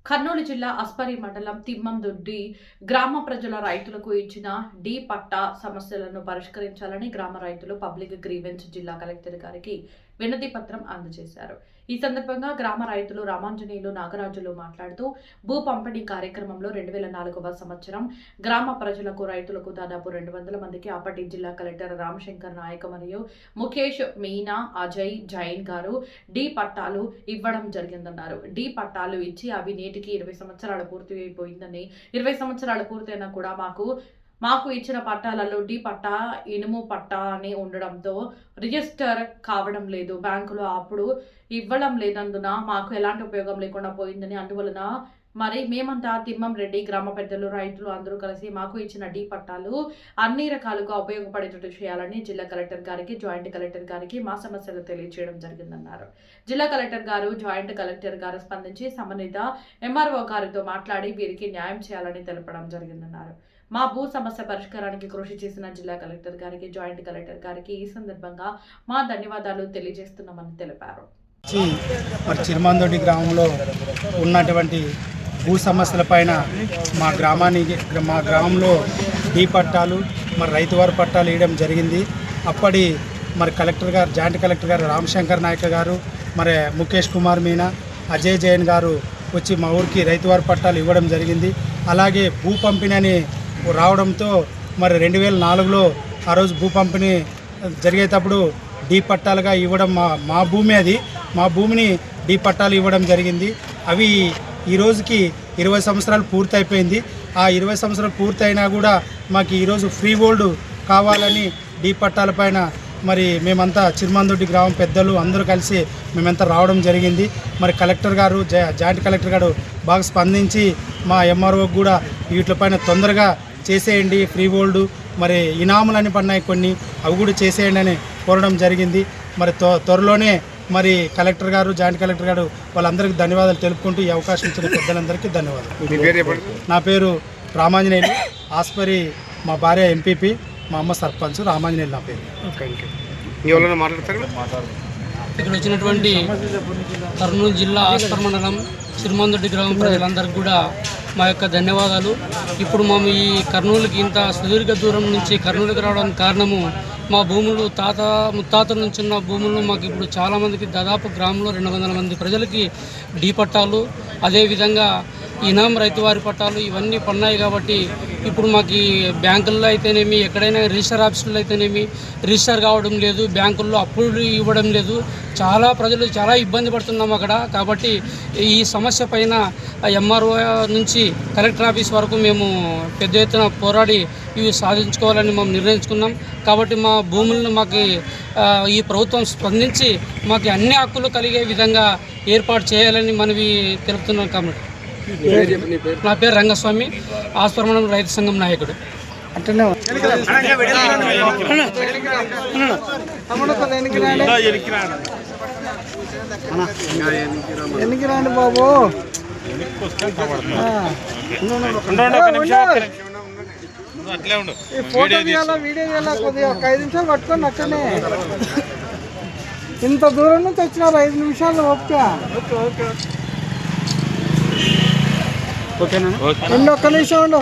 కర్నూలు జిల్లా అస్పరి మండలం తిమ్మందొడ్డి గ్రామ ప్రజల రైతులకు ఇచ్చిన డి పట్టా సమస్యలను పరిష్కరించాలని గ్రామ రైతులు పబ్లిక్ గ్రీవెన్స్ జిల్లా కలెక్టర్ గారికి వినతి పత్రం అందజేశారు. ఈ సందర్భంగా గ్రామ రైతులు రామాంజనేయులు నాగరాజులు మాట్లాడుతూ భూ పంపిణీ కార్యక్రమంలో 2004వ సంవత్సరం గ్రామ ప్రజలకు రైతులకు దాదాపు 200 మందికి అప్పటి జిల్లా కలెక్టర్ రామశంకర్ నాయక్ మరియు ముఖేష్ మీనా అజయ్ జైన్ గారు డి పట్టాలు ఇవ్వడం జరిగిందన్నారు. డి పట్టాలు ఇచ్చి అవి నేటికి 20 సంవత్సరాలు పూర్తి అయిపోయిందని, 20 సంవత్సరాలు పూర్తయినా కూడా మాకు ఇచ్చిన పట్టాలలో డి పట్టా ఇనుము పట్టా అని ఉండడంతో రిజిస్టర్ కావడం లేదు. బ్యాంకులో అప్పుడు ఇవ్వడం లేనందున మాకు ఎలాంటి ఉపయోగం లేకుండా పోయిందని, అందువలన మరి మేమంతా తిమ్మం రెడ్డి గ్రామ పెద్దలు రైతులు అందరూ కలిసి మాకు ఇచ్చిన డి పట్టాలు అన్ని రకాలుగా ఉపయోగపడేటట్టు చేయాలని జిల్లా కలెక్టర్ గారికి, జాయింట్ కలెక్టర్ గారికి మా సమస్యలు తెలియజేయడం జరిగిందన్నారు. జిల్లా కలెక్టర్ గారు, జాయింట్ కలెక్టర్ గారు స్పందించి సంబంధిత ఎంఆర్ఓ గారితో మాట్లాడి వీరికి న్యాయం చేయాలని తెలపడం జరిగిందన్నారు. మా భూ సమస్య పరిష్కారానికి కృషి చేసిన జిల్లా కలెక్టర్ గారికి, జాయింట్ కలెక్టర్ గారికి ఈ సందర్భంగా మా ధన్యవాదాలు తెలియజేస్తున్నామని తెలిపారు. మరి చిరుమందొడ్డి గ్రామంలో ఉన్నటువంటి భూ సమస్యల పైన మా గ్రామంలో డి పట్టాలు మరి రైతువారి పట్టాలు వేయడం జరిగింది. అప్పటి మరి కలెక్టర్ గారు, జాయింట్ కలెక్టర్ గారు రామశంకర్ నాయక్ గారు, మరి ముఖేష్ కుమార్ మీనా, అజయ్ జైన్ గారు వచ్చి మా ఊరికి రైతువారి పట్టాలు ఇవ్వడం జరిగింది. అలాగే భూ పంపిణీ అని రావడంతో మరి 2004లో ఆ రోజు భూ పంపిణీ జరిగేటప్పుడు డి పట్టాలుగా ఇవ్వడం మా భూమి, అది మా భూమిని డి పట్టాలు ఇవ్వడం జరిగింది. అవి ఈ రోజుకి 20 సంవత్సరాలు పూర్తయిపోయింది. ఆ 20 సంవత్సరాలు పూర్తయినా కూడా మాకు ఈరోజు ఫ్రీ హోల్డ్ కావాలని డి పట్టాల పైన మరి మేమంతా చిరుమందొడ్డి గ్రామం పెద్దలు అందరూ కలిసి మేమంతా రావడం జరిగింది. మరి కలెక్టర్ గారు, జాయింట్ కలెక్టర్ గారు బాగా స్పందించి మా ఎంఆర్ఓకి కూడా వీటిపైన తొందరగా చేసేయండి, ఫ్రీ హోల్డ్ మరి ఇనాములని పడినాయి కొన్ని, అవి కూడా చేసేయండి అని కోరడం జరిగింది. మరి త్వరలోనే మరి కలెక్టర్ గారు, జాయింట్ కలెక్టర్ గారు వాళ్ళందరికీ ధన్యవాదాలు తెలుపుకుంటూ ఈ అవకాశం ఇచ్చిన పెద్దలందరికీ ధన్యవాదాలు. నా పేరు రామాంజనేయులు, ఆస్పరి మా భార్య ఎంపీపీ, మా అమ్మ సర్పంచ్. రామాంజనేయులు నా పేరు. ఇక్కడ వచ్చినటువంటి కర్నూలు జిల్లా ఆస్పర్ మండలం చిరుమందొడ్డి గ్రామం ప్రజలందరికీ కూడా మా యొక్క ధన్యవాదాలు. ఇప్పుడు మేము ఈ కర్నూలుకి ఇంత సుదీర్ఘ దూరం నుంచి కర్నూలుకి రావడానికి కారణము మా భూములు ముత్తాతల నుంచి ఉన్న భూములు మాకు ఇప్పుడు చాలామందికి దాదాపు గ్రామంలో 200 మంది ప్రజలకి డి పట్టాలు, అదేవిధంగా ఇనాం రైతువారి పట్టాలు ఇవన్నీ పడినాయి. కాబట్టి ఇప్పుడు మాకు ఈ బ్యాంకుల్లో అయితేనేమి, ఎక్కడైనా రిజిస్టర్ ఆఫీసుల్లో అయితేనేమి రిజిస్టర్ కావడం లేదు, బ్యాంకుల్లో అప్పులు ఇవ్వడం లేదు. చాలా ప్రజలు చాలా ఇబ్బంది పడుతున్నాం అక్కడ. కాబట్టి ఈ సమస్య పైన ఎంఆర్ఓ నుంచి కలెక్టర్ ఆఫీస్ వరకు మేము పెద్ద ఎత్తున పోరాడి ఇవి సాధించుకోవాలని మేము నిర్ణయించుకున్నాం. కాబట్టి మా భూములను మాకు ఈ ప్రభుత్వం స్పందించి మాకు అన్ని హక్కులు కలిగే విధంగా ఏర్పాటు చేయాలని మనవి తెలుపుతున్నాం. కాబట్టి నా పేరు రంగస్వామి, ఆస్పర్మణం రైతు సంఘం నాయకుడు. ఎన్నికి రాండి బాబు, ఫోటో తీయాలా, వీడియో చేయాలా, కొద్దిగా ఒక 5 నిమిషాలు పట్టుకొని అక్కడనే. ఇంత దూరం నుంచి వచ్చినారు, 5 నిమిషాలు ఓపిక. ఓకేనా? ఒక్క నిమిషం ఉండు.